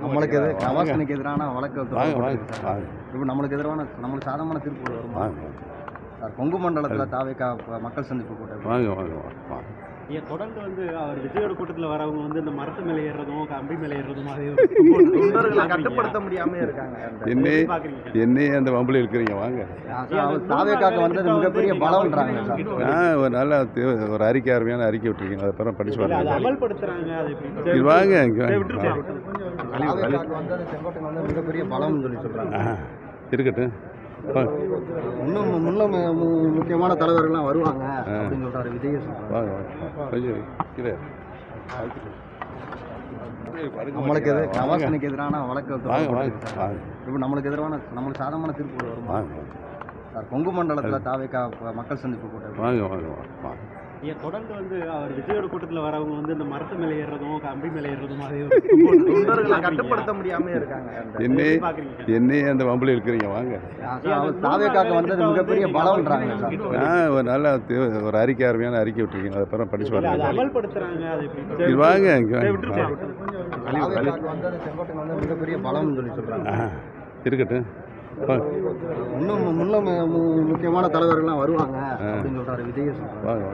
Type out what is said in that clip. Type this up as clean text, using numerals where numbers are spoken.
நம்மளுக்கு கவாஸ்கனுக்கு எதிரான வழக்கு வாங்க. இப்போ நம்மளுக்கு எதிரான நம்மளுக்கு சாதகமான தீர்ப்பு வருமா சார்? கொங்கு மண்டலத்தில் தாவேக்கா மக்கள் சந்திப்பு கூட்டம் வாங்க. தொடர்ந்து அவர் விஜயோட கூட்டத்தில் வரவங்க இந்த மரத்து மேலே ஏறுறதும் கம்பி மேலே ஏறுறதும் கட்டுப்படுத்த முடியாம இருக்காங்க. என்னையே அந்த வம்பில் இருக்கிறீங்க வாங்க. தாவேக்காக்கு வந்தது மிகப்பெரிய பலம்ன்றாங்க சார். ஒரு நல்ல ஒரு அறிக்கை அருமையான அறிக்கை விட்டுருக்கீங்க. அதை பிறகு படிச்சு பாருங்க. அமல்படுத்துறாங்க. வாங்க தாவேக்காக்கு வந்தது செங்கோட்டைக்கு வந்து மிகப்பெரிய பலம்னு சொல்லி சொல்றாங்க. இருக்கட்டும். இன்னும் முக்கியமான தலைவர்கள்லாம் வருவாங்க அப்படின்னு சொல்றாரு விஜய். நம்மளுக்கு கவாஸ்கனுக்கு எதிரான வழக்கு இப்போ நம்மளுக்கு எதிரான நம்மளுக்கு சாதகமான தீர்ப்பு வருமா சார்? கொங்கு மண்டலத்தில் தாவேக்கா மக்கள் சந்திப்பு கூட்டம் வாங்க. தொடர்ந்து அவர் விஜயோட கூட்டத்தில் வரவங்க இந்த மரத்து மேலே ஏறுறதும் கம்பி மேலே ஏறுறதும் கட்டுப்படுத்த முடியாம இருக்காங்க. என்னையே அந்த வம்பில் இருக்கிறீங்க வாங்க. தாவேக்காக்கு வந்தது மிகப்பெரிய பலம்ன்றாங்க சார். ஒரு நல்ல ஒரு அறிக்கை அருமையான அறிக்கை விட்டுருக்கீங்க. அதை பிறகு படிச்சு பாருங்க. அமல்படுத்துறாங்க. வாங்க தாவேக்காக்கு வந்தது செங்கோட்டைக்கு வந்து மிகப்பெரிய பலம்னு சொல்லி சொல்றாங்க. இருக்கட்டும். இன்னும் முக்கியமான தலைவர்கள்லாம் வருவாங்க அப்படின்னு சொல்றாரு விஜய். வாங்க.